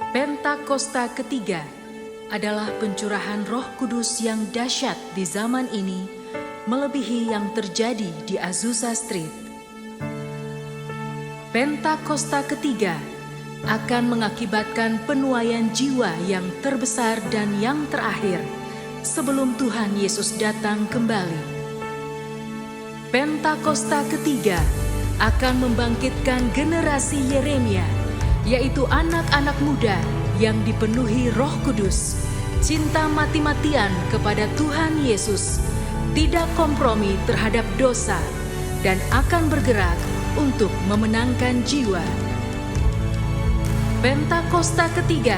Pentakosta ketiga adalah pencurahan Roh Kudus yang dahsyat di zaman ini, melebihi yang terjadi di Azusa Street. Pentakosta ketiga akan mengakibatkan penuaian jiwa yang terbesar dan yang terakhir sebelum Tuhan Yesus datang kembali. Pentakosta ketiga akan membangkitkan generasi Yeremia, yaitu anak-anak muda yang dipenuhi Roh Kudus, cinta mati-matian kepada Tuhan Yesus, tidak kompromi terhadap dosa, dan akan bergerak untuk memenangkan jiwa. Pentakosta ketiga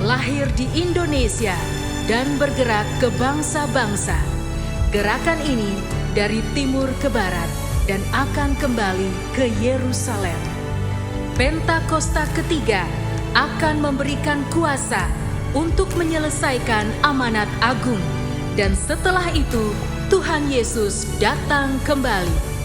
lahir di Indonesia dan bergerak ke bangsa-bangsa. Gerakan ini dari timur ke barat dan akan kembali ke Yerusalem. Pentakosta ketiga akan memberikan kuasa untuk menyelesaikan amanat agung, dan setelah itu Tuhan Yesus datang kembali.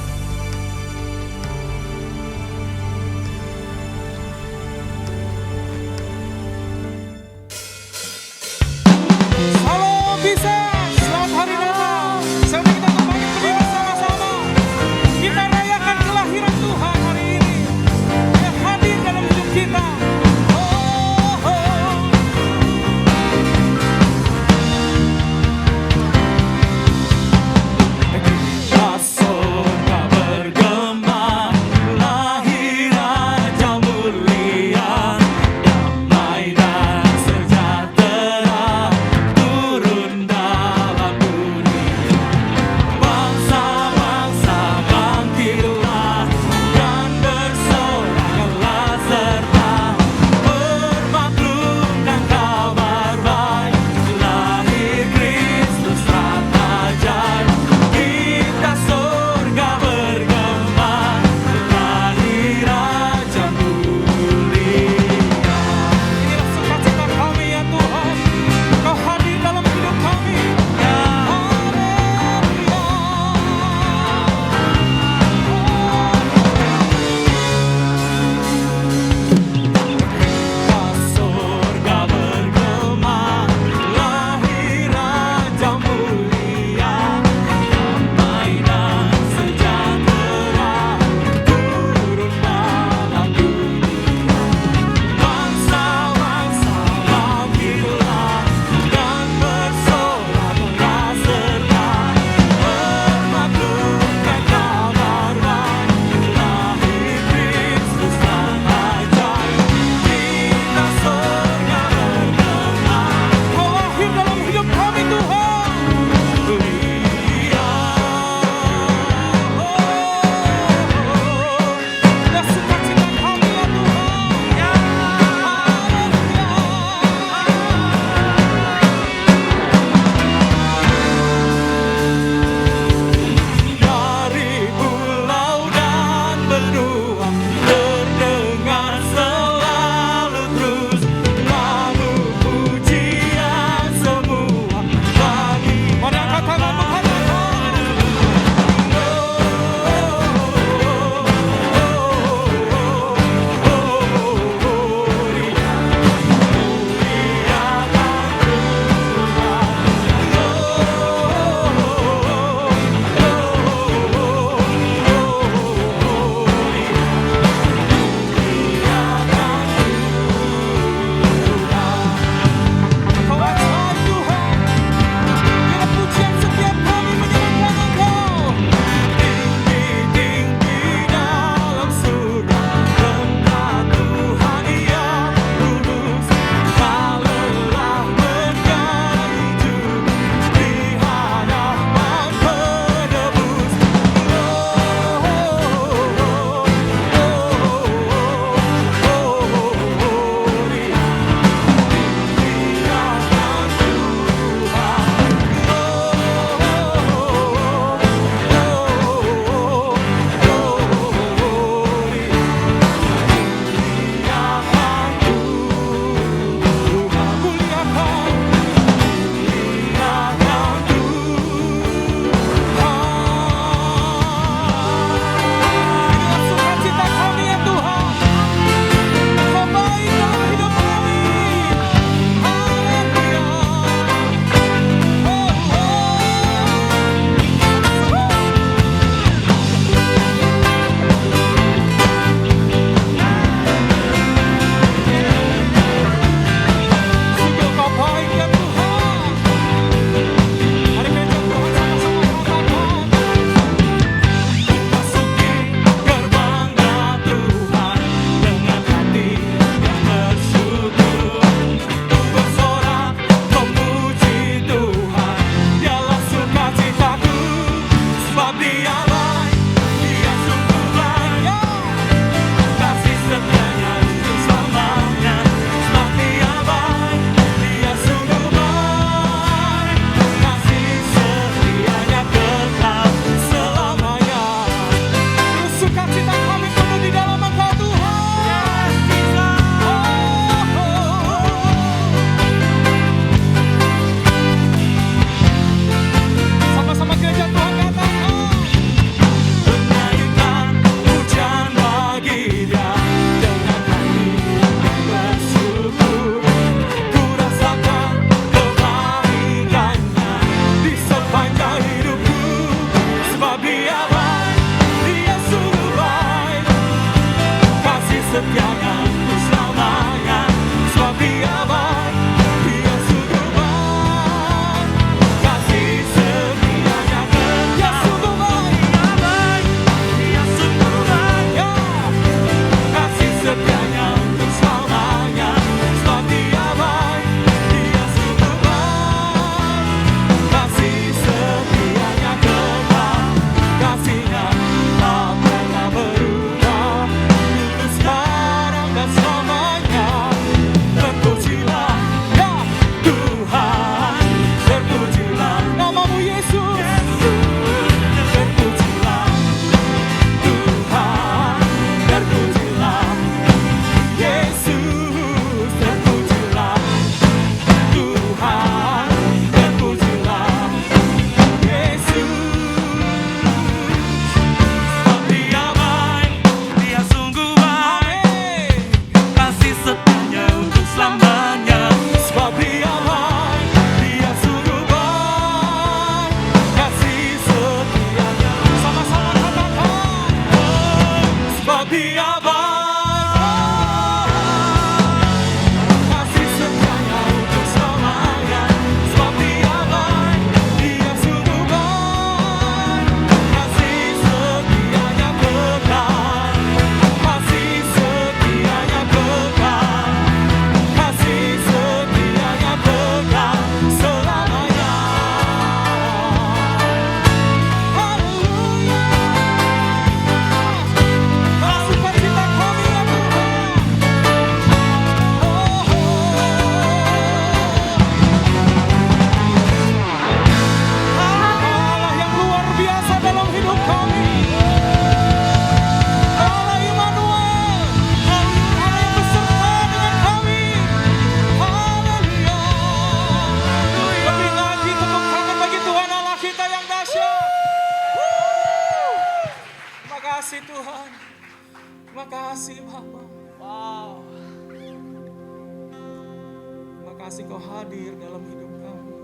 kasih Kau hadir dalam hidup kami.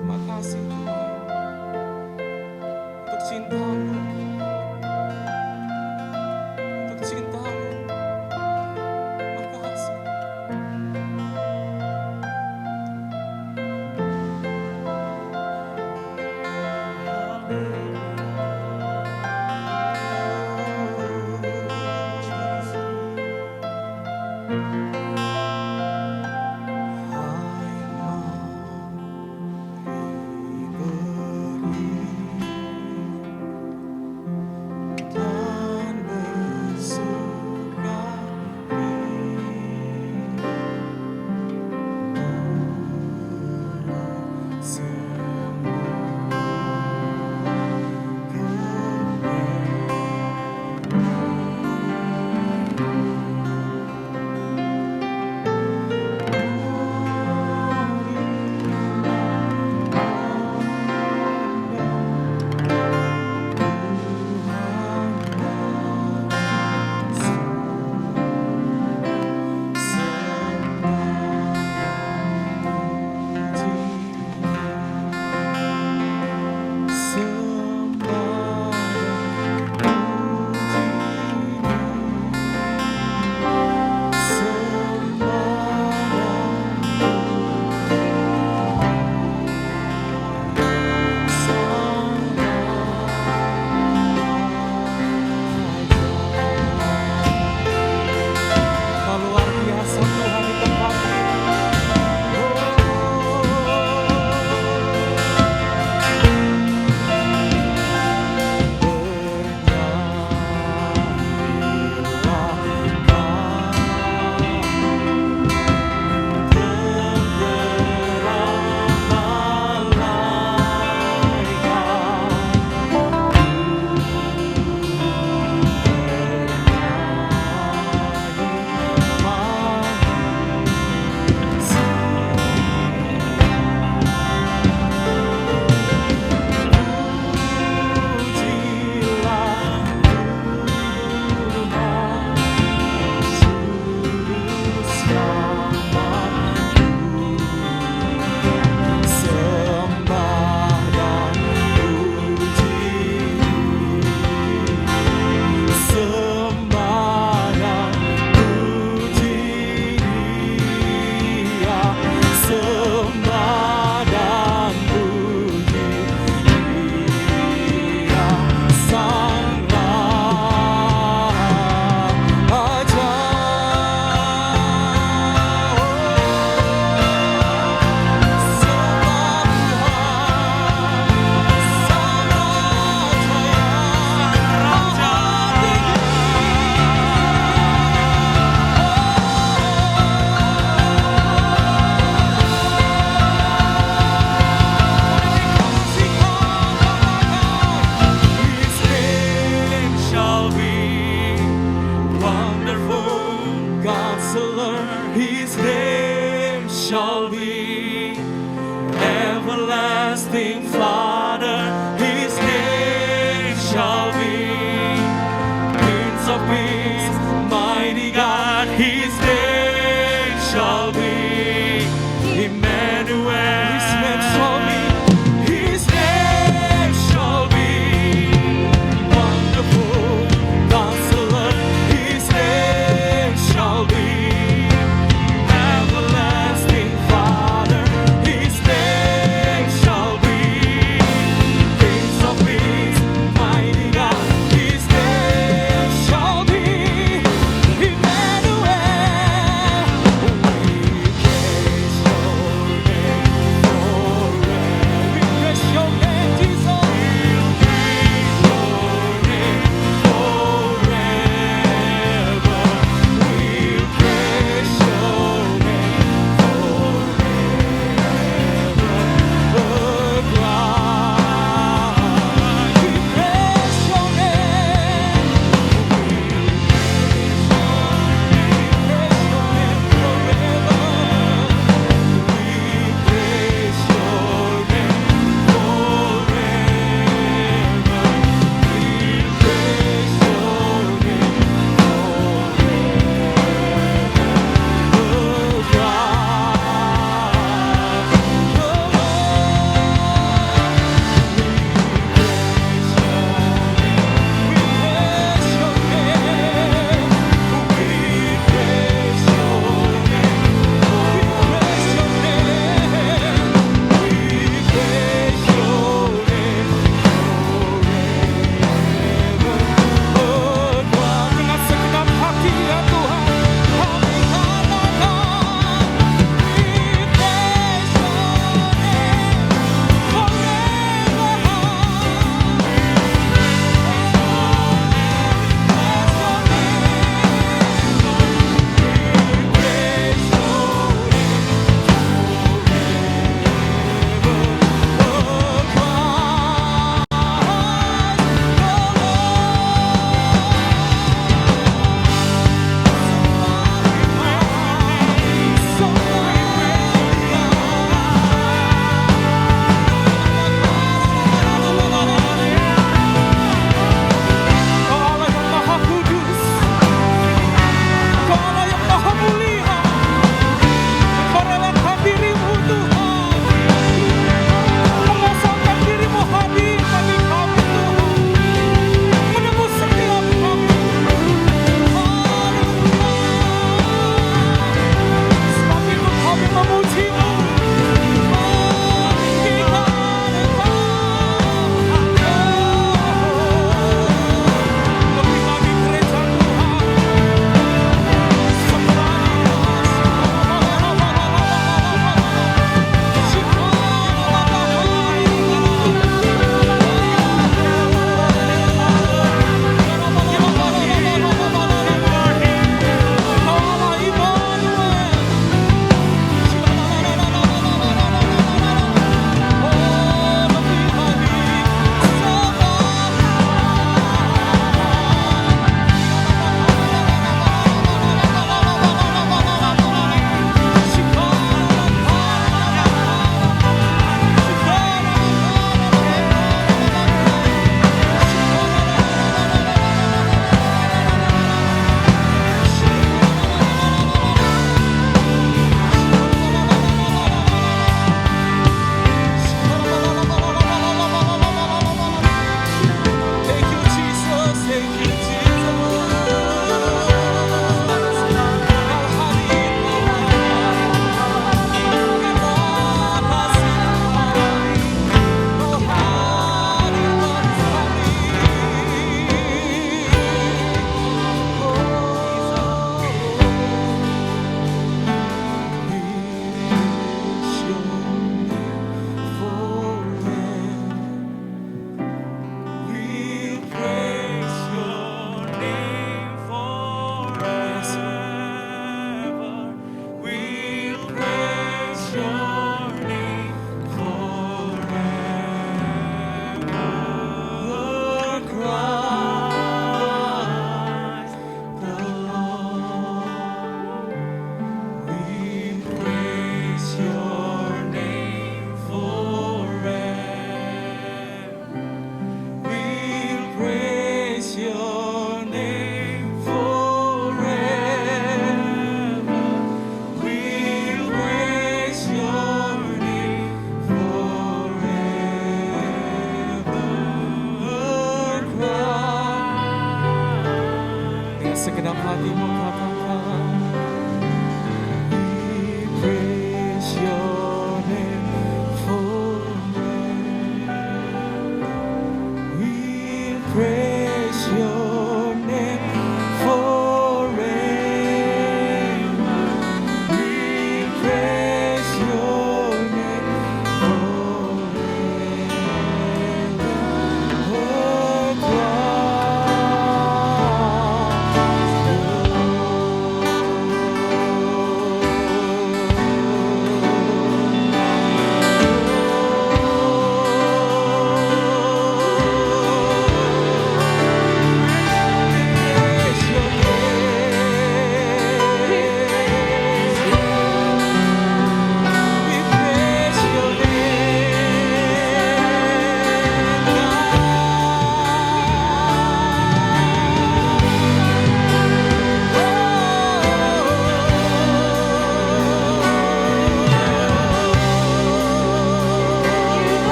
Terima kasih Tuhan untuk cinta-Mu, untuk cinta-Mu. Terima kasih. His name shall be Everlasting Father. His name shall be Prince of Peace, Mighty God. His name shall be Emmanuel. His name shall be, His name shall be Wonderful Counselor. His name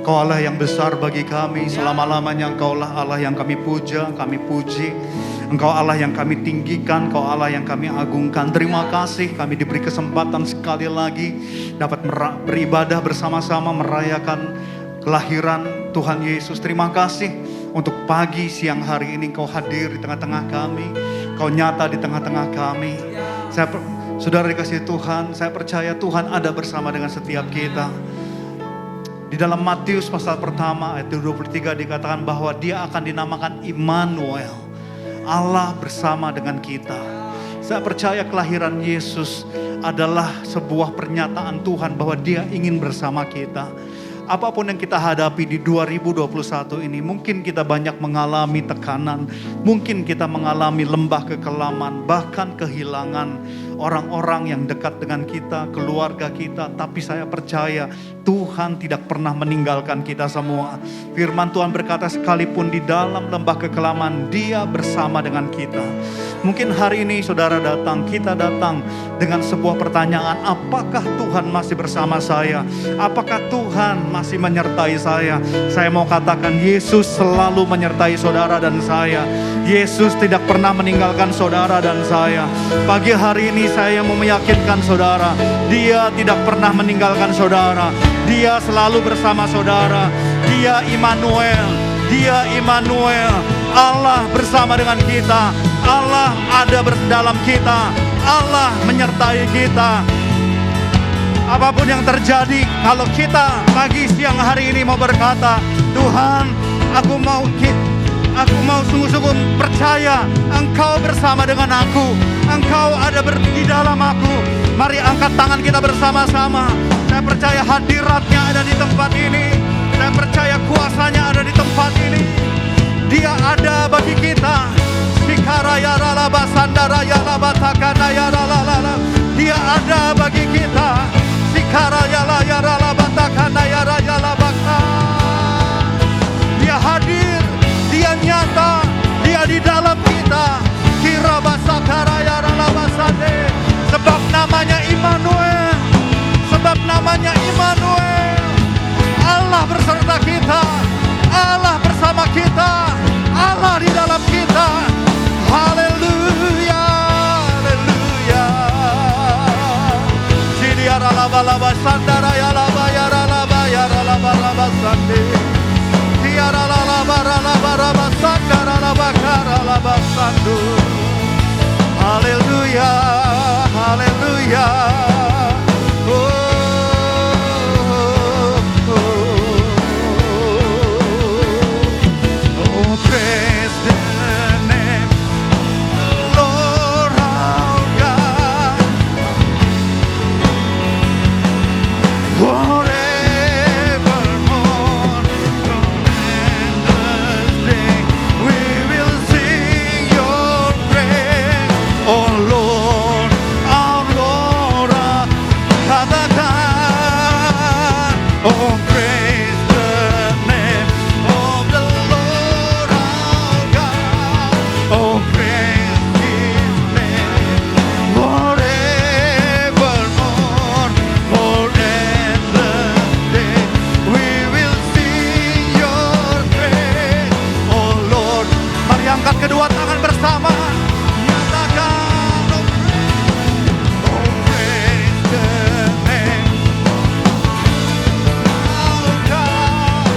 Engkau Allah yang besar bagi kami. Selama-lamanya Engkaulah Allah yang kami puja, kami puji. Engkau Allah yang kami tinggikan, Engkau Allah yang kami agungkan. Terima kasih kami diberi kesempatan sekali lagi dapat beribadah bersama-sama merayakan kelahiran Tuhan Yesus. Terima kasih untuk pagi siang hari ini Engkau hadir di tengah-tengah kami. Engkau nyata di tengah-tengah kami. Saudara dikasihi Tuhan, saya percaya Tuhan ada bersama dengan setiap kita. Di dalam Matius pasal pertama ayat 23 dikatakan bahwa Dia akan dinamakan Immanuel, Allah bersama dengan kita. Saya percaya kelahiran Yesus adalah sebuah pernyataan Tuhan bahwa Dia ingin bersama kita. Apapun yang kita hadapi di 2021 ini, mungkin kita banyak mengalami tekanan, mungkin kita mengalami lembah kekelaman, bahkan kehilangan orang-orang yang dekat dengan kita, keluarga kita. Tapi saya percaya Tuhan tidak pernah meninggalkan kita semua. Firman Tuhan berkata, sekalipun di dalam lembah kekelaman, Dia bersama dengan kita. Mungkin hari ini saudara datang, kita datang dengan sebuah pertanyaan, apakah Tuhan masih bersama saya? Apakah Tuhan masih menyertai saya? Saya mau katakan, Yesus selalu menyertai saudara dan saya. Yesus tidak pernah meninggalkan saudara dan saya. Pagi hari ini saya mau meyakinkan saudara, Dia tidak pernah meninggalkan saudara. Dia selalu bersama saudara. Dia Immanuel. Dia Immanuel. Allah bersama dengan kita. Allah ada dalam kita. Allah menyertai kita. Apapun yang terjadi, kalau kita pagi siang hari ini mau berkata, Tuhan, aku mau sungguh-sungguh percaya Engkau bersama dengan aku. Engkau ada di dalam aku. Mari angkat tangan kita bersama-sama. Saya percaya hadiratnya ada di tempat ini. Saya percaya kuasanya ada di tempat ini. Dia ada bagi kita. Dia ada bagi kita. Dia hadir, Dia nyata, Dia di dalam kita. Sebab namanya Immanuel. Sebab namanya Immanuel. Allah beserta kita. Allah bersama kita. Allah di dalam kita. Haleluya, haleluya. Sidiara laba laba sandara ya laba ya laba ya laba laba sandi. Tiara laba laba laba sandara laba kara laba sandu. Haleluya, haleluya. Kedua tangan bersama nyatakan, oh praise the name of God.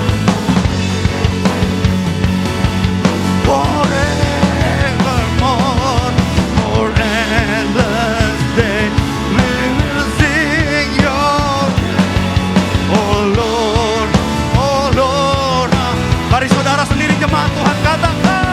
Forevermore, for endless day, we will sing your praise. Oh Lord, oh Lord. Mari saudara sendiri jemaat Tuhan katakan,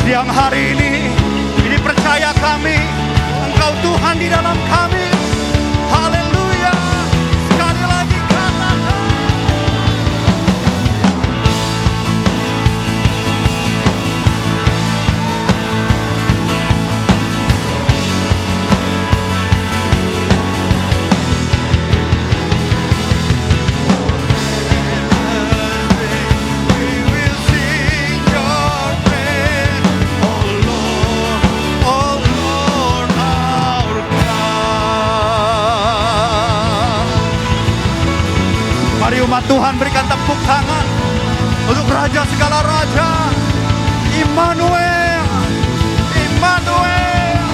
siang hari ini percaya kami, Engkau Tuhan di dalam kami. Haleluya. Sekali lagi katakan, Tuhan berikan tepuk tangan untuk Raja segala Raja, Immanuel, Immanuel.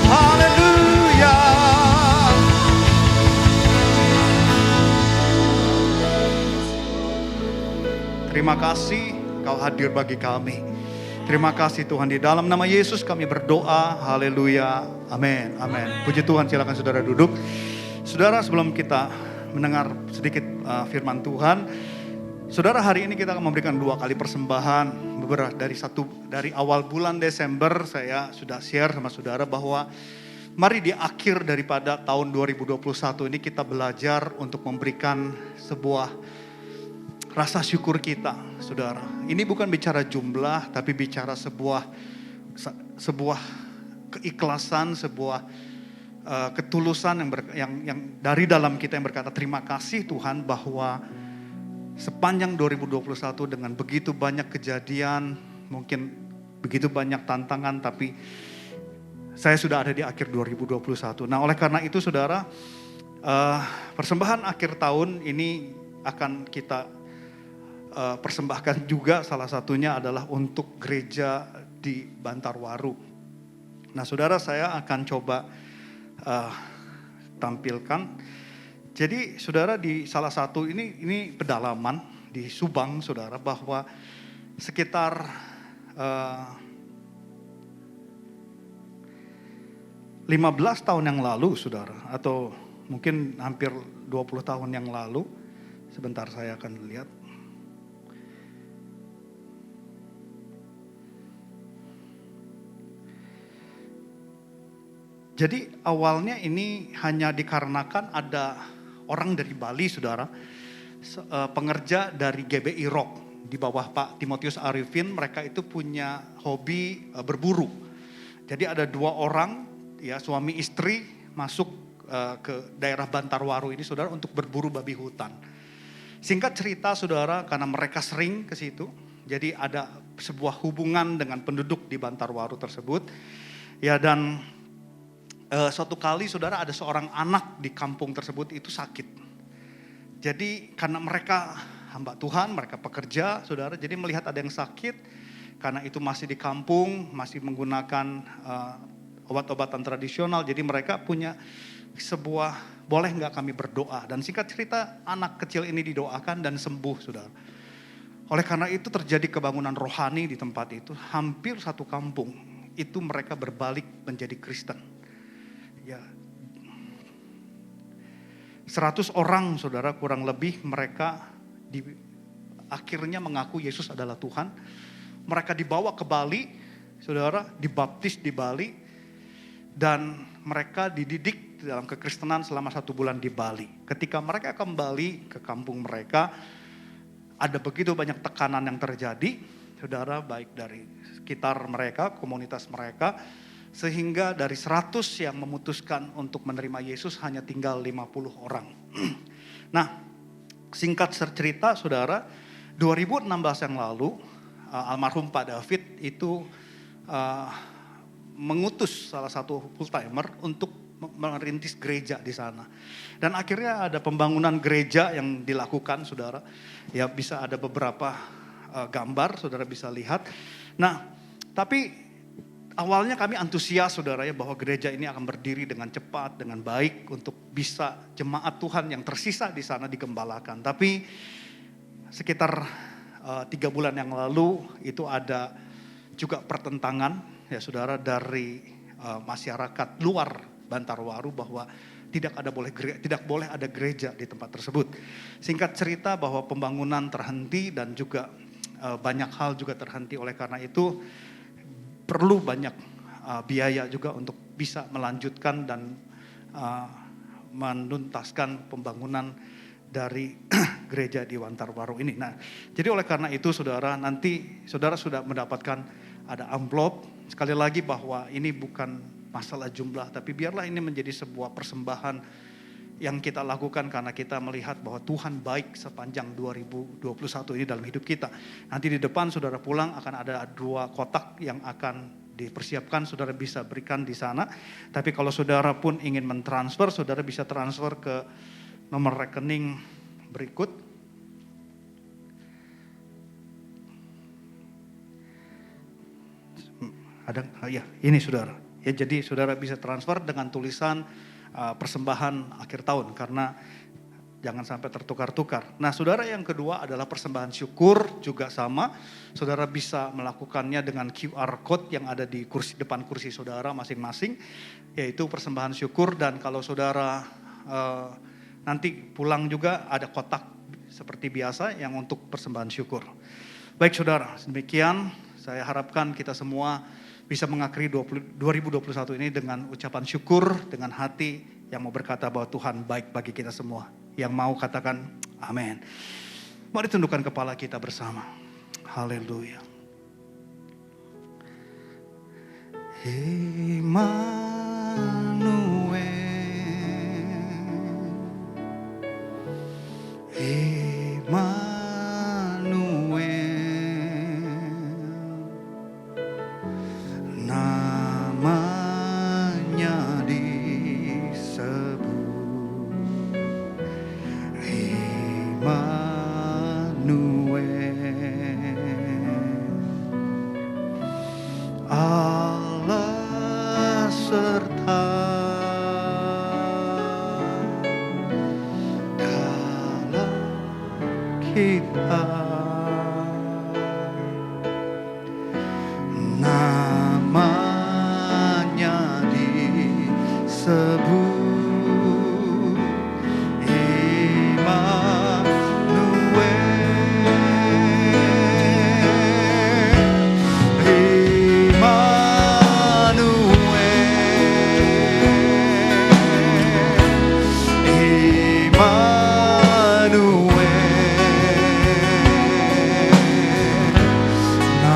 Haleluya. Terima kasih Kau hadir bagi kami. Terima kasih Tuhan, di dalam nama Yesus kami berdoa. Haleluya. Amin. Amin. Puji Tuhan, silakan saudara duduk. Saudara, sebelum kita mendengar sedikit firman Tuhan, saudara, hari ini kita akan memberikan 2 kali persembahan. Beberapa dari awal bulan Desember saya sudah share sama saudara bahwa mari di akhir daripada tahun 2021 ini kita belajar untuk memberikan sebuah rasa syukur kita, saudara. Ini bukan bicara jumlah, tapi bicara sebuah keikhlasan, sebuah ketulusan yang dari dalam kita yang berkata terima kasih Tuhan bahwa sepanjang 2021 dengan begitu banyak kejadian, mungkin begitu banyak tantangan, tapi saya sudah ada di akhir 2021. Nah, oleh karena itu saudara, persembahan akhir tahun ini akan kita persembahkan juga, salah satunya adalah untuk gereja di Bantarwaru. Nah saudara, saya akan coba tampilkan. Jadi saudara, di salah satu ini pedalaman di Subang saudara, bahwa sekitar 15 tahun yang lalu saudara, atau mungkin hampir 20 tahun yang lalu, sebentar saya akan lihat. Jadi awalnya ini hanya dikarenakan ada orang dari Bali saudara, pengerja dari GBI Rock di bawah Pak Timotius Arifin, mereka itu punya hobi berburu. Jadi ada 2 orang ya, suami istri masuk ke daerah Bantarwaru ini saudara untuk berburu babi hutan. Singkat cerita saudara, karena mereka sering ke situ, jadi ada sebuah hubungan dengan penduduk di Bantarwaru tersebut. Ya, dan suatu kali saudara, ada seorang anak di kampung tersebut itu sakit. Jadi karena mereka hamba Tuhan, mereka pekerja saudara, jadi melihat ada yang sakit, karena itu masih di kampung, masih menggunakan obat-obatan tradisional, jadi mereka punya sebuah, boleh nggak kami berdoa? Dan singkat cerita, anak kecil ini didoakan dan sembuh saudara. Oleh karena itu terjadi kebangunan rohani di tempat itu, hampir satu kampung itu mereka berbalik menjadi Kristen. Ya, 100 orang saudara kurang lebih, mereka akhirnya mengaku Yesus adalah Tuhan. Mereka dibawa ke Bali saudara, dibaptis di Bali, dan mereka dididik dalam kekristenan selama 1 bulan di Bali. Ketika mereka kembali ke kampung mereka, ada begitu banyak tekanan yang terjadi saudara, baik dari sekitar mereka, komunitas mereka, sehingga dari 100 yang memutuskan untuk menerima Yesus hanya tinggal 50 orang. Nah, singkat cerita saudara, 2016 yang lalu almarhum Pak David itu mengutus salah satu full timer untuk merintis gereja di sana. Dan akhirnya ada pembangunan gereja yang dilakukan saudara. Ya, bisa ada beberapa gambar saudara bisa lihat. Nah, tapi awalnya kami antusias saudara ya, bahwa gereja ini akan berdiri dengan cepat, dengan baik, untuk bisa jemaat Tuhan yang tersisa di sana digembalakan. Tapi sekitar 3 bulan yang lalu itu ada juga pertentangan ya saudara, dari masyarakat luar Bantarwaru, bahwa tidak boleh ada gereja di tempat tersebut. Singkat cerita bahwa pembangunan terhenti dan juga banyak hal juga terhenti. Oleh karena itu perlu banyak biaya juga untuk bisa melanjutkan dan menuntaskan pembangunan dari gereja di Bantarwaru ini. Nah, jadi oleh karena itu saudara, nanti saudara sudah mendapatkan ada amplop. Sekali lagi bahwa ini bukan masalah jumlah, tapi biarlah ini menjadi sebuah persembahan yang kita lakukan karena kita melihat bahwa Tuhan baik sepanjang 2021 ini dalam hidup kita. Nanti di depan saudara pulang akan ada 2 kotak yang akan dipersiapkan, saudara bisa berikan di sana. Tapi kalau saudara pun ingin mentransfer, saudara bisa transfer ke nomor rekening berikut. Ada, ya ini saudara. Ya jadi saudara bisa transfer dengan tulisan persembahan akhir tahun karena jangan sampai tertukar-tukar. Nah saudara, yang kedua adalah persembahan syukur, juga sama. Saudara bisa melakukannya dengan QR code yang ada di depan kursi saudara masing-masing, yaitu persembahan syukur. Dan kalau saudara nanti pulang juga ada kotak seperti biasa yang untuk persembahan syukur. Baik saudara, demikian saya harapkan kita semua bisa mengakhiri 2021 ini dengan ucapan syukur, dengan hati yang mau berkata bahwa Tuhan baik bagi kita semua. Yang mau katakan amin. Mari tundukkan kepala kita bersama. Haleluya. Namanya disebut Allah serta dalam kita,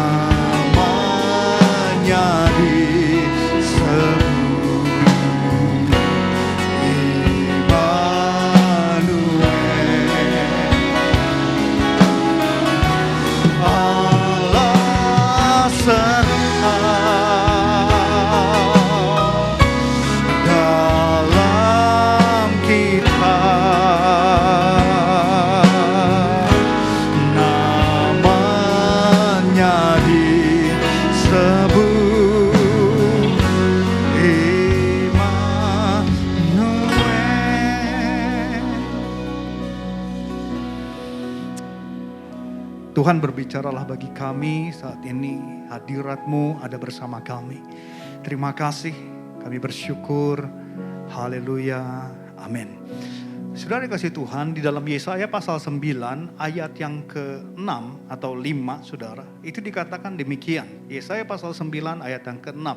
namanya disebut Tuhan, berbicaralah bagi kami saat ini, hadirat-Mu ada bersama kami. Terima kasih, kami bersyukur. Haleluya, amin. Saudara dikasih Tuhan, di dalam Yesaya pasal 9 ayat yang ke-6 atau 5 saudara, itu dikatakan demikian. Yesaya pasal 9 ayat yang ke-6.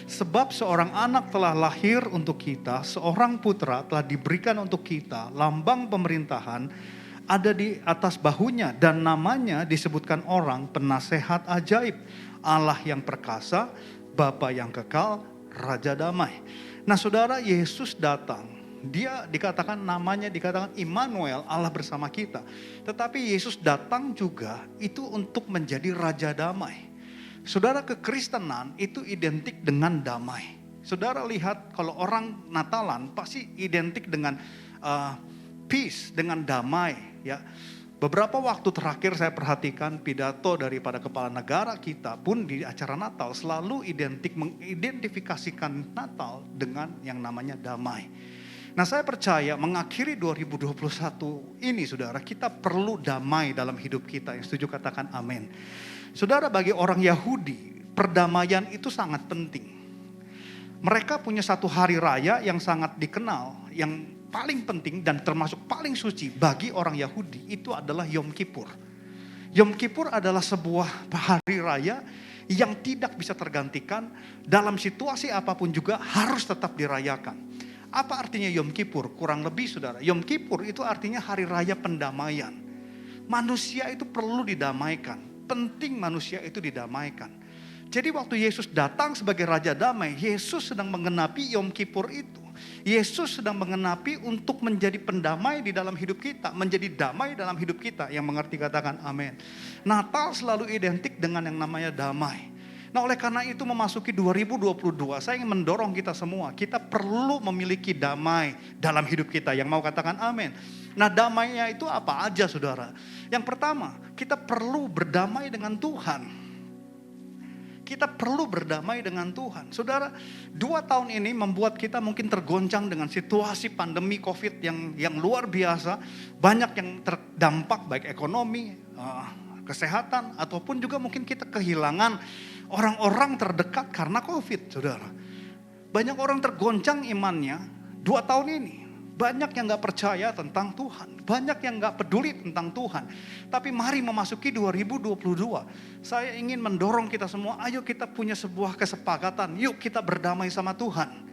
Sebab seorang anak telah lahir untuk kita, seorang putra telah diberikan untuk kita, lambang pemerintahan ada di atas bahunya, dan namanya disebutkan orang penasehat ajaib, Allah yang perkasa, Bapa yang kekal, Raja damai. Nah saudara, Yesus datang, dia dikatakan namanya dikatakan Immanuel, Allah bersama kita. Tetapi Yesus datang juga itu untuk menjadi Raja damai. Saudara, kekristenan itu identik dengan damai. Saudara lihat kalau orang Natalan pasti identik dengan peace, dengan damai. Ya, beberapa waktu terakhir saya perhatikan pidato daripada kepala negara kita pun di acara Natal selalu mengidentifikasikan Natal dengan yang namanya damai. Nah saya percaya mengakhiri 2021 ini saudara, kita perlu damai dalam hidup kita. Yang setuju katakan amin. Saudara, bagi orang Yahudi perdamaian itu sangat penting. Mereka punya satu hari raya yang sangat dikenal, yang paling penting dan termasuk paling suci bagi orang Yahudi, itu adalah Yom Kippur. Yom Kippur adalah sebuah hari raya yang tidak bisa tergantikan, dalam situasi apapun juga harus tetap dirayakan. Apa artinya Yom Kippur? Kurang lebih saudara, Yom Kippur itu artinya hari raya pendamaian. Manusia itu perlu didamaikan, penting manusia itu didamaikan. Jadi waktu Yesus datang sebagai Raja Damai, Yesus sedang mengenapi Yom Kippur itu. Yesus sedang mengenapi untuk menjadi pendamai di dalam hidup kita, menjadi damai dalam hidup kita. Yang mengerti katakan amin. Natal selalu identik dengan yang namanya damai. Nah oleh karena itu memasuki 2022, saya ingin mendorong kita semua, kita perlu memiliki damai dalam hidup kita. Yang mau katakan amin. Nah damainya itu apa aja saudara? Yang pertama, kita perlu berdamai dengan Tuhan. Kita perlu berdamai dengan Tuhan. Saudara, 2 tahun ini membuat kita mungkin tergoncang dengan situasi pandemi COVID yang luar biasa. Banyak yang terdampak baik ekonomi, kesehatan, ataupun juga mungkin kita kehilangan orang-orang terdekat karena COVID, saudara. Banyak orang tergoncang imannya 2 tahun ini. Banyak yang gak percaya tentang Tuhan. Banyak yang gak peduli tentang Tuhan. Tapi mari memasuki 2022. Saya ingin mendorong kita semua, ayo kita punya sebuah kesepakatan. Yuk kita berdamai sama Tuhan.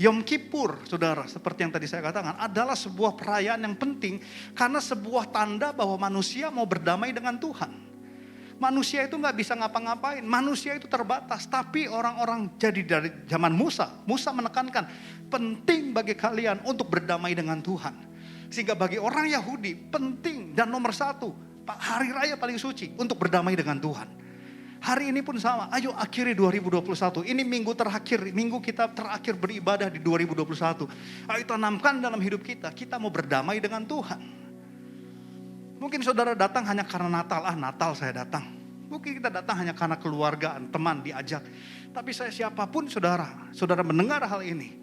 Yom Kippur, saudara, seperti yang tadi saya katakan, adalah sebuah perayaan yang penting. Karena sebuah tanda bahwa manusia mau berdamai dengan Tuhan. Manusia itu gak bisa ngapa-ngapain, manusia itu terbatas. Tapi orang-orang jadi dari zaman Musa menekankan, penting bagi kalian untuk berdamai dengan Tuhan. Sehingga bagi orang Yahudi, penting dan nomor 1, hari raya paling suci untuk berdamai dengan Tuhan. Hari ini pun sama, ayo akhiri 2021. Ini minggu terakhir, minggu kita terakhir beribadah di 2021. Ayo tanamkan dalam hidup kita mau berdamai dengan Tuhan. Mungkin saudara datang hanya karena Natal, Natal saya datang. Mungkin kita datang hanya karena keluarga, teman diajak. Tapi saya siapapun saudara mendengar hal ini,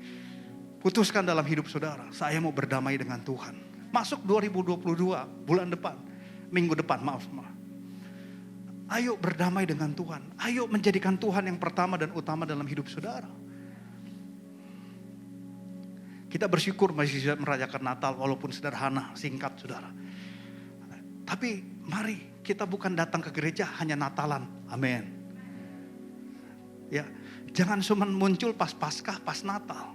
putuskan dalam hidup saudara, saya mau berdamai dengan Tuhan. Masuk 2022, bulan depan, minggu depan, maaf. Ayo berdamai dengan Tuhan. Ayo menjadikan Tuhan yang pertama dan utama dalam hidup saudara. Kita bersyukur masih bisa merayakan Natal walaupun sederhana, singkat saudara. Tapi mari kita bukan datang ke gereja hanya Natalan. Amin. Ya, jangan cuma muncul pas Paskah, pas Natal.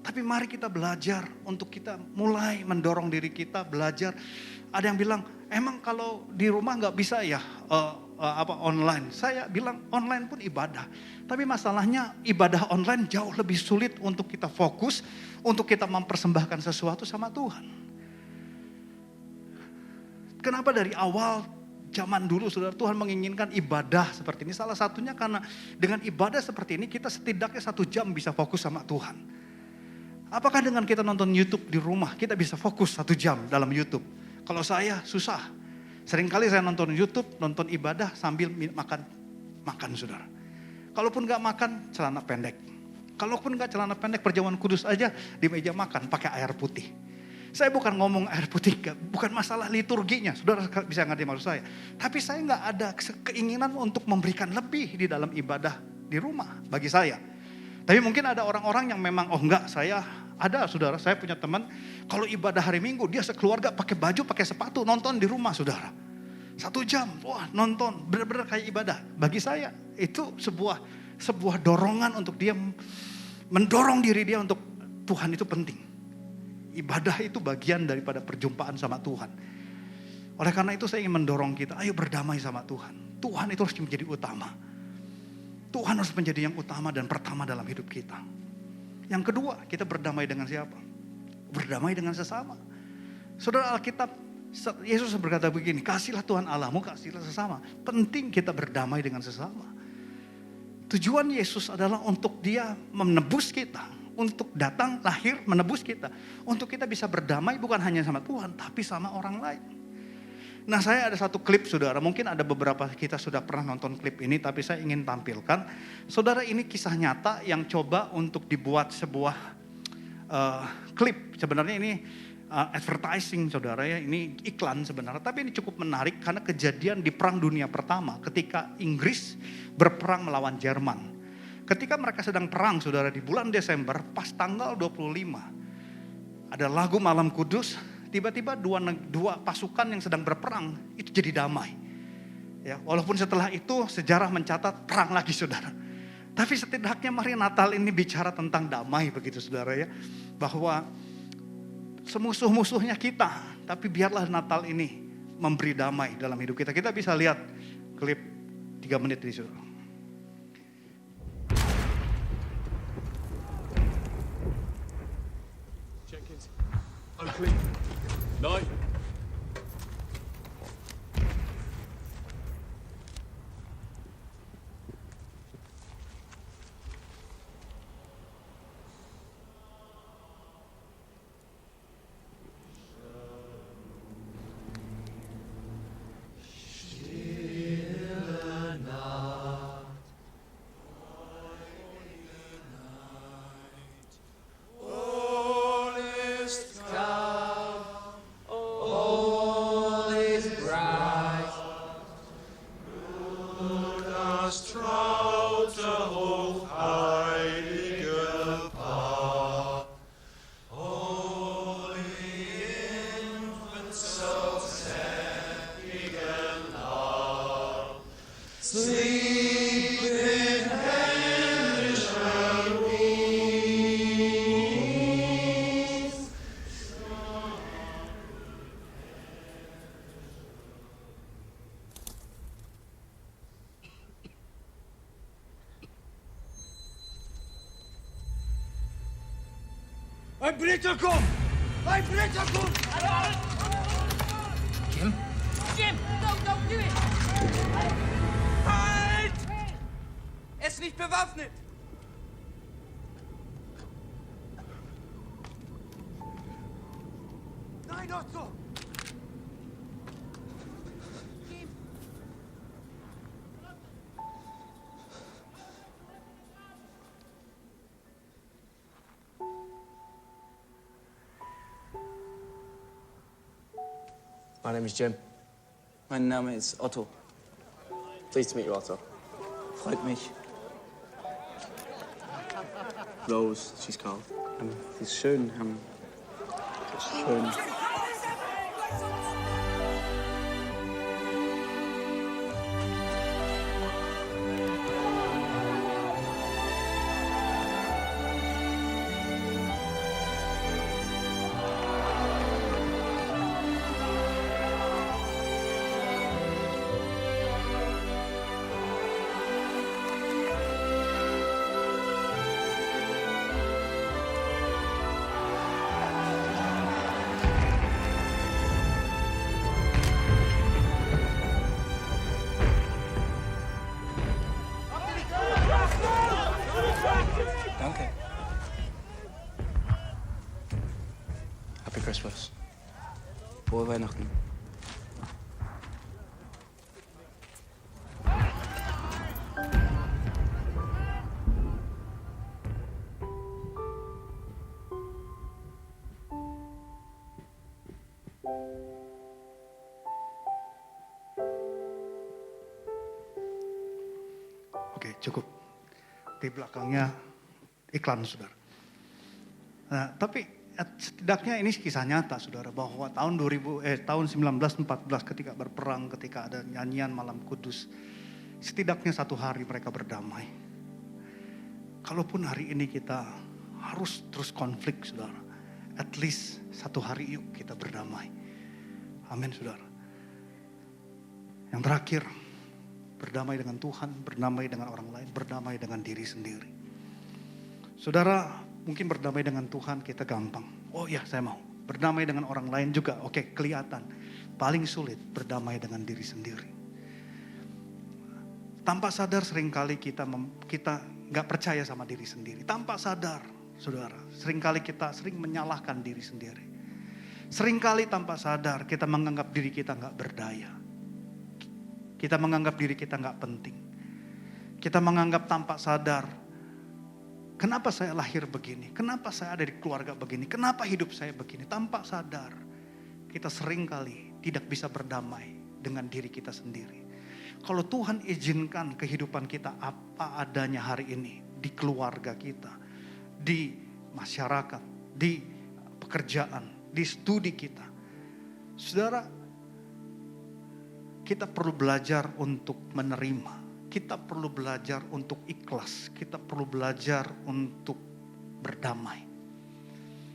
Tapi mari kita belajar untuk kita mulai mendorong diri kita belajar. Ada yang bilang, emang kalau di rumah nggak bisa ya online? Saya bilang online pun ibadah. Tapi masalahnya ibadah online jauh lebih sulit untuk kita fokus, untuk kita mempersembahkan sesuatu sama Tuhan. Kenapa dari awal zaman dulu saudara Tuhan menginginkan ibadah seperti ini? Salah satunya karena dengan ibadah seperti ini kita setidaknya 1 jam bisa fokus sama Tuhan. Apakah dengan kita nonton YouTube di rumah kita bisa fokus 1 jam dalam YouTube? Kalau saya susah. Seringkali saya nonton YouTube, nonton ibadah sambil makan saudara. Kalaupun gak makan celana pendek. Kalaupun gak celana pendek perjamuan kudus aja di meja makan pakai air putih. Saya bukan ngomong air putih, bukan masalah liturginya, saudara bisa ngerti maksud saya. Tapi saya gak ada keinginan untuk memberikan lebih di dalam ibadah di rumah bagi saya. Tapi mungkin ada orang-orang yang memang, saya punya teman, kalau ibadah hari Minggu dia sekeluarga pakai baju, pakai sepatu, nonton di rumah saudara. 1 jam, nonton, benar-benar kayak ibadah. Bagi saya itu sebuah dorongan untuk dia, mendorong diri dia untuk Tuhan itu penting. Ibadah itu bagian daripada perjumpaan sama Tuhan. Oleh karena itu saya ingin mendorong kita, ayo berdamai sama Tuhan. Tuhan itu harus menjadi utama. Tuhan harus menjadi yang utama dan pertama dalam hidup kita. Yang kedua, kita berdamai dengan siapa? Berdamai dengan sesama. Saudara, Alkitab, Yesus berkata begini, kasihlah Tuhan Allahmu, kasihlah sesama. Penting kita berdamai dengan sesama. Tujuan Yesus adalah untuk dia menebus kita. Untuk datang, lahir, menebus kita. Untuk kita bisa berdamai bukan hanya sama Tuhan, tapi sama orang lain. Nah saya ada satu klip saudara, mungkin ada beberapa kita sudah pernah nonton klip ini, tapi saya ingin tampilkan. Saudara, ini kisah nyata yang coba untuk dibuat sebuah klip. Sebenarnya ini advertising saudara ya, ini iklan sebenarnya. Tapi ini cukup menarik karena kejadian di Perang Dunia Pertama ketika Inggris berperang melawan Jerman. Ketika mereka sedang perang saudara di bulan Desember pas tanggal 25. Ada lagu Malam Kudus, tiba-tiba dua pasukan yang sedang berperang itu jadi damai. Ya, walaupun setelah itu sejarah mencatat perang lagi saudara. Tapi setidaknya mari Natal ini bicara tentang damai begitu saudara ya. Bahwa semusuh-musuhnya kita, tapi biarlah Natal ini memberi damai dalam hidup kita. Kita bisa lihat klip 3 menit ini saudara. Oakley. 9. Ein Blitzer kommt! Ein Blitzer kommt! Jim? Jim, don't do it! Halt! Er ist nicht bewaffnet! Nein, Otto! My name is Jim. Mein Name ist Otto. Pleased to meet you, Otto. Freut mich. Rose, she's called. Sie ist schön. Schön. Danke. Happy Christmas. Frohe Weihnachten. Oke, cukup. Di belakangnya iklan, saudara. Nah, tapi setidaknya ini kisah nyata, saudara, bahwa tahun 1914 ketika berperang, ketika ada nyanyian Malam Kudus, setidaknya satu hari mereka berdamai. Kalaupun hari ini kita harus terus konflik, saudara, at least satu hari yuk kita berdamai. Amin, saudara. Yang terakhir, berdamai dengan Tuhan, berdamai dengan orang lain, berdamai dengan diri sendiri. Saudara, mungkin berdamai dengan Tuhan kita gampang. Oh iya, saya mau. Berdamai dengan orang lain juga, oke, kelihatan. Paling sulit berdamai dengan diri sendiri. Tanpa sadar seringkali kita nggak percaya sama diri sendiri. Tanpa sadar, saudara, seringkali kita sering menyalahkan diri sendiri. Seringkali tanpa sadar kita menganggap diri kita nggak berdaya. Kita menganggap diri kita nggak penting. Kita menganggap tanpa sadar, kenapa saya lahir begini? Kenapa saya ada di keluarga begini? Kenapa hidup saya begini? Tanpa sadar, kita seringkali tidak bisa berdamai dengan diri kita sendiri. Kalau Tuhan izinkan kehidupan kita apa adanya hari ini, di keluarga kita, di masyarakat, di pekerjaan, di studi kita. Saudara, kita perlu belajar untuk menerima. Kita perlu belajar untuk ikhlas. Kita perlu belajar untuk berdamai.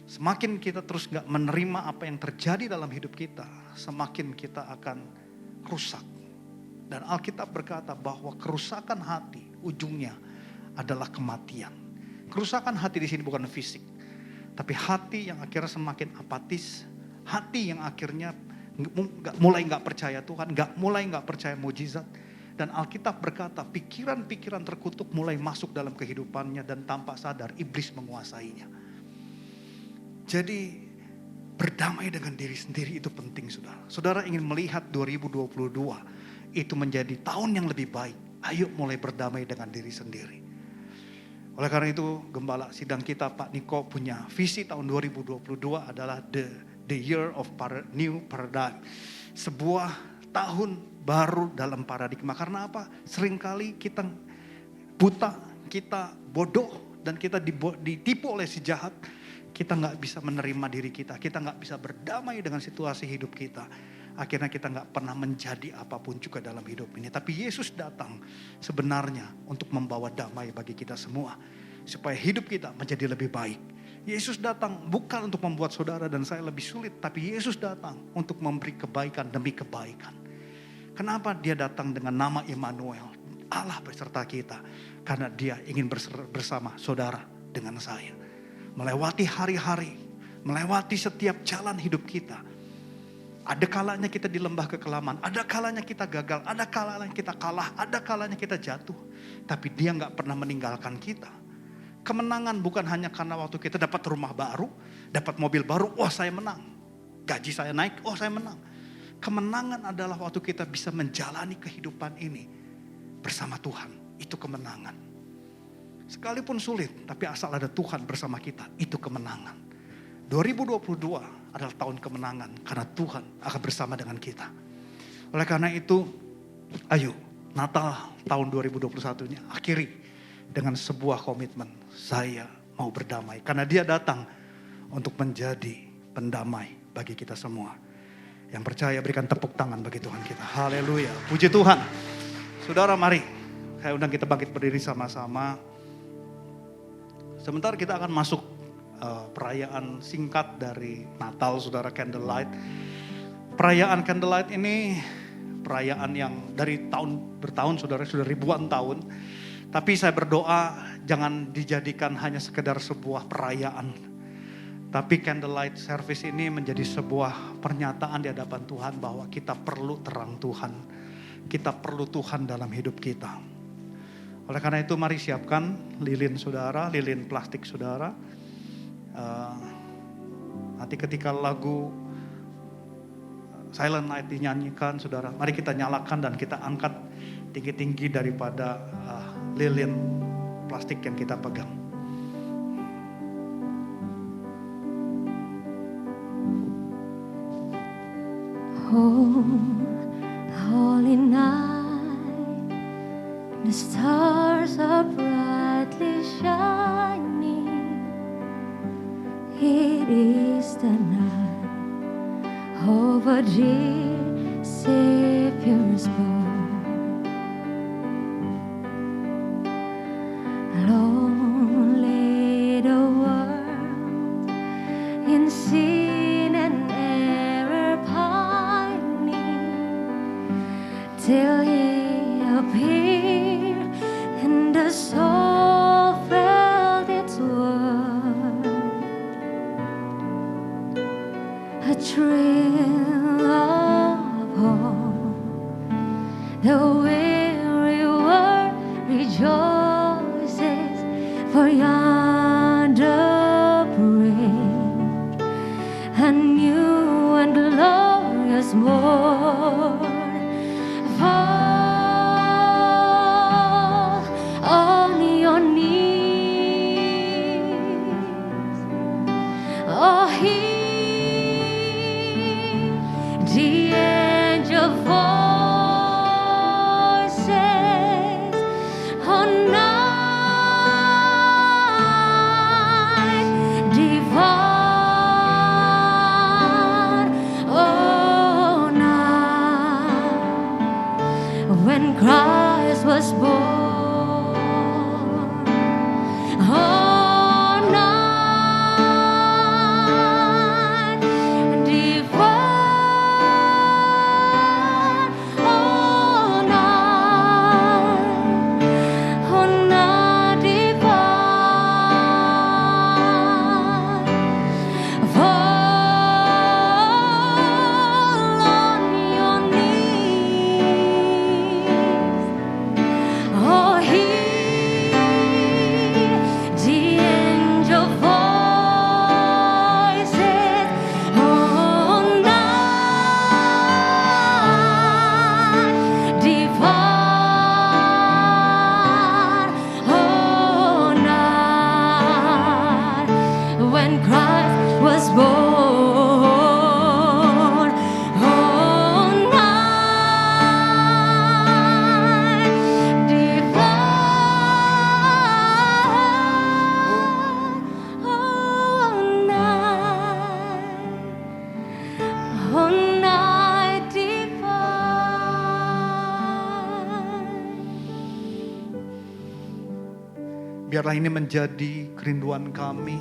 Semakin kita terus gak menerima apa yang terjadi dalam hidup kita, semakin kita akan rusak. Dan Alkitab berkata bahwa kerusakan hati ujungnya adalah kematian. Kerusakan hati di sini bukan fisik, tapi hati yang akhirnya semakin apatis, hati yang akhirnya mulai nggak percaya Tuhan, mulai nggak percaya mujizat. Dan Alkitab berkata pikiran-pikiran terkutuk mulai masuk dalam kehidupannya dan tanpa sadar iblis menguasainya. Jadi berdamai dengan diri sendiri itu penting, saudara. Saudara ingin melihat 2022 itu menjadi tahun yang lebih baik. Ayo mulai berdamai dengan diri sendiri. Oleh karena itu gembala sidang kita Pak Niko punya visi tahun 2022 adalah the year of new paradigm. Sebuah tahun baru dalam paradigma. Karena apa? Seringkali kita buta, kita bodoh, dan kita ditipu oleh si jahat. Kita gak bisa menerima diri kita. Kita gak bisa berdamai dengan situasi hidup kita. akhirnya kita nggak pernah menjadi apapun juga dalam hidup ini. Tapi Yesus datang sebenarnya untuk membawa damai bagi kita semua, supaya hidup kita menjadi lebih baik. Yesus datang bukan untuk membuat saudara dan saya lebih sulit, tapi Yesus datang untuk memberi kebaikan demi kebaikan. Kenapa dia datang dengan nama Immanuel, Allah beserta kita? Karena dia ingin bersama saudara dengan saya. Melewati hari-hari, melewati setiap jalan hidup kita. Ada kalanya kita di lembah kekelaman, ada kalanya kita gagal, ada kalanya kita kalah, ada kalanya kita jatuh. Tapi dia gak pernah meninggalkan kita. Kemenangan bukan hanya karena waktu kita dapat rumah baru, dapat mobil baru, wah saya menang. Gaji saya naik, oh saya menang. Kemenangan adalah waktu kita bisa menjalani kehidupan ini bersama Tuhan. Itu kemenangan. Sekalipun sulit, tapi asal ada Tuhan bersama kita, itu kemenangan. 2022 adalah tahun kemenangan karena Tuhan akan bersama dengan kita. Oleh karena itu, ayo Natal tahun 2021-nya akhiri dengan sebuah komitmen. Saya mau berdamai karena dia datang untuk menjadi pendamai bagi kita semua. Yang percaya berikan tepuk tangan bagi Tuhan kita. Haleluya, puji Tuhan. Saudara mari, saya undang kita bangkit berdiri sama-sama. Sebentar kita akan masuk perayaan singkat dari Natal, saudara, Candlelight. Perayaan Candlelight ini perayaan yang dari tahun bertahun, saudara, sudah ribuan tahun. Tapi saya berdoa jangan dijadikan hanya sekedar sebuah perayaan. Tapi Candlelight Service ini menjadi sebuah pernyataan di hadapan Tuhan bahwa kita perlu terang Tuhan. Kita perlu Tuhan dalam hidup kita. Oleh karena itu mari siapkan lilin saudara, lilin plastik saudara. Nanti ketika lagu Silent Night dinyanyikan saudara, mari kita nyalakan dan kita angkat tinggi-tinggi daripada lilin plastik yang kita pegang. Holy night, the stars are brightly shining. It is the night of a dear Savior's birth. Long lay the world in sin and error pining, till He appeared and the soul felt its worth. A thrill of hope, the weary world rejoices, for yonder breaks a new and glorious morn. Fall on your knees, oh hear the angel voices on night divine, oh night when Christ was born. Oh night divine, oh night divine, fall on your knees, oh Biarlah ini menjadi kerinduan kami.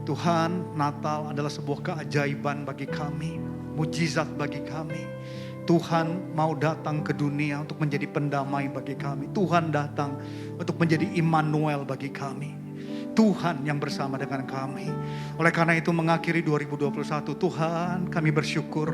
Tuhan, Natal adalah sebuah keajaiban bagi kami, mujizat bagi kami. Tuhan mau datang ke dunia untuk menjadi pendamai bagi kami. Tuhan datang untuk menjadi Immanuel bagi kami. Tuhan yang bersama dengan kami. Oleh karena itu mengakhiri 2021, Tuhan kami bersyukur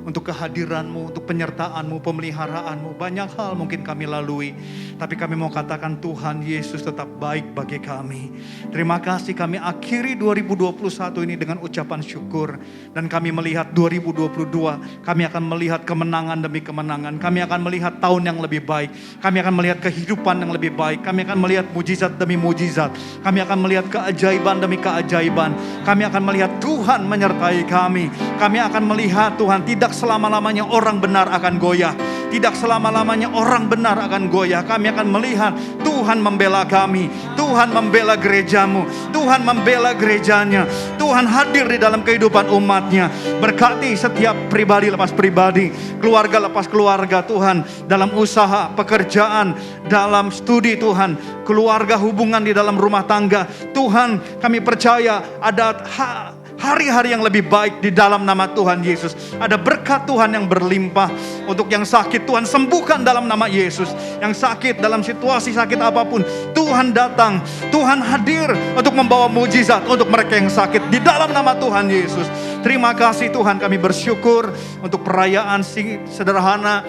untuk kehadiran-Mu, untuk penyertaan-Mu, pemeliharaanmu. Banyak hal mungkin kami lalui, tapi kami mau katakan Tuhan Yesus tetap baik bagi kami. Terima kasih, kami akhiri 2021 ini dengan ucapan syukur. Dan kami melihat 2022, kami akan melihat kemenangan demi kemenangan. Kami akan melihat tahun yang lebih baik. Kami akan melihat kehidupan yang lebih baik. Kami akan melihat mujizat demi mujizat. Kami akan melihat keajaiban demi keajaiban. Kami akan melihat Tuhan menyertai kami. Kami akan melihat Tuhan, tidak selama-lamanya orang benar akan goyah. Tidak selama-lamanya orang benar akan goyah. Kami akan melihat Tuhan membela kami. Tuhan membela gerejamu. Tuhan membela gerejanya. Tuhan hadir di dalam kehidupan umatnya. Berkati setiap pribadi lepas pribadi, keluarga lepas keluarga Tuhan. Dalam usaha, pekerjaan, dalam studi Tuhan, keluarga, hubungan di dalam rumah tangga. Tuhan, kami percaya ada hari-hari yang lebih baik di dalam nama Tuhan Yesus. Ada berkat Tuhan yang berlimpah. Untuk yang sakit, Tuhan sembuhkan dalam nama Yesus. Yang sakit dalam situasi sakit apapun, Tuhan datang. Tuhan hadir untuk membawa mujizat untuk mereka yang sakit di dalam nama Tuhan Yesus. Terima kasih Tuhan, kami bersyukur untuk perayaan sederhana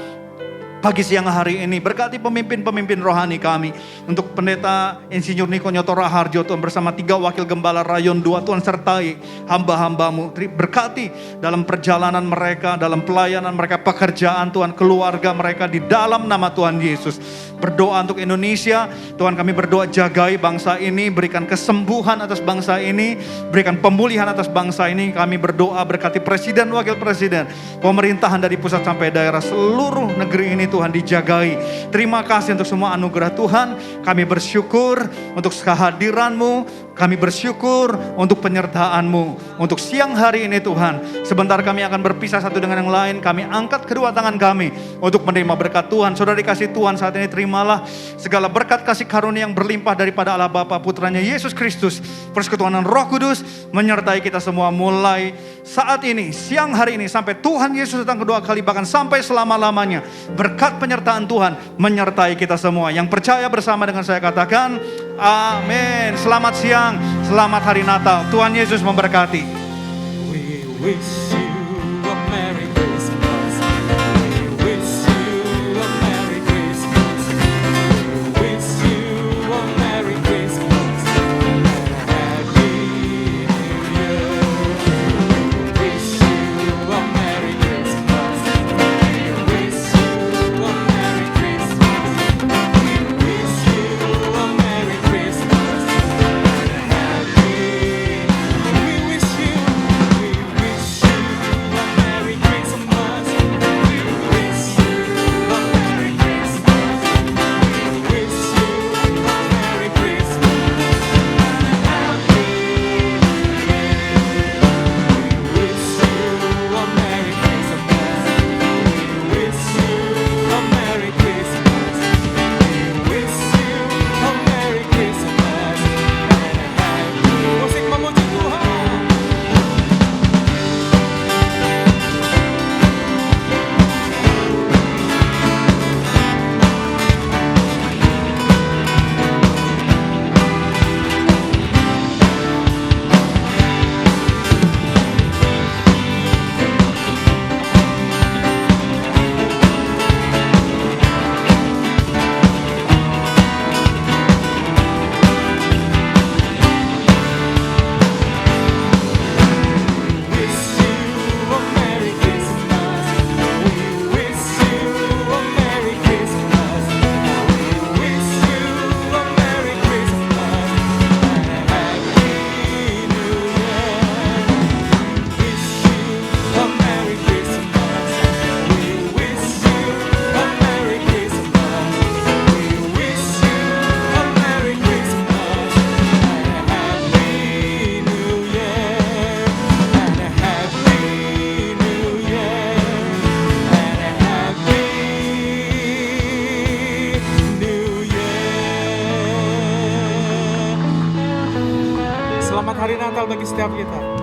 pagi siang hari ini. Berkati pemimpin-pemimpin rohani kami. Untuk Pendeta Insinyur Niko Nyoto Raharjo, Tuhan, bersama 3 wakil gembala Rayon 2, Tuhan sertai hamba-hambamu. Berkati dalam perjalanan mereka, dalam pelayanan mereka, pekerjaan Tuhan, keluarga mereka di dalam nama Tuhan Yesus. Berdoa untuk Indonesia, Tuhan kami berdoa jagai bangsa ini, berikan kesembuhan atas bangsa ini, berikan pemulihan atas bangsa ini. Kami berdoa berkati presiden, wakil presiden, pemerintahan dari pusat sampai daerah, seluruh negeri ini Tuhan dijagai. Terima kasih untuk semua anugerah Tuhan. Kami bersyukur untuk kehadiran-Mu. Kami bersyukur untuk penyertaan-Mu. Untuk siang hari ini Tuhan, sebentar kami akan berpisah satu dengan yang lain. Kami angkat kedua tangan kami untuk menerima berkat Tuhan. Saudara dikasih Tuhan, saat ini terimalah segala berkat kasih karunia yang berlimpah daripada Allah Bapa, Putranya Yesus Kristus, persekutuan Roh Kudus menyertai kita semua mulai saat ini, siang hari ini, sampai Tuhan Yesus datang kedua kali, bahkan sampai selama-lamanya. Berkat penyertaan Tuhan menyertai kita semua. Yang percaya bersama dengan saya katakan amin. Selamat siang, selamat hari Natal. Tuhan Yesus memberkati. We wish you a Merry Christmas. We wish you a Merry Christmas. We wish you a Merry Christmas and a Happy New Year. We wish you a Merry Christmas. We wish you a Merry Christmas. We wish you a Merry Christmas and a Happy. We wish you Selamat Hari Natal bagi setiap kita.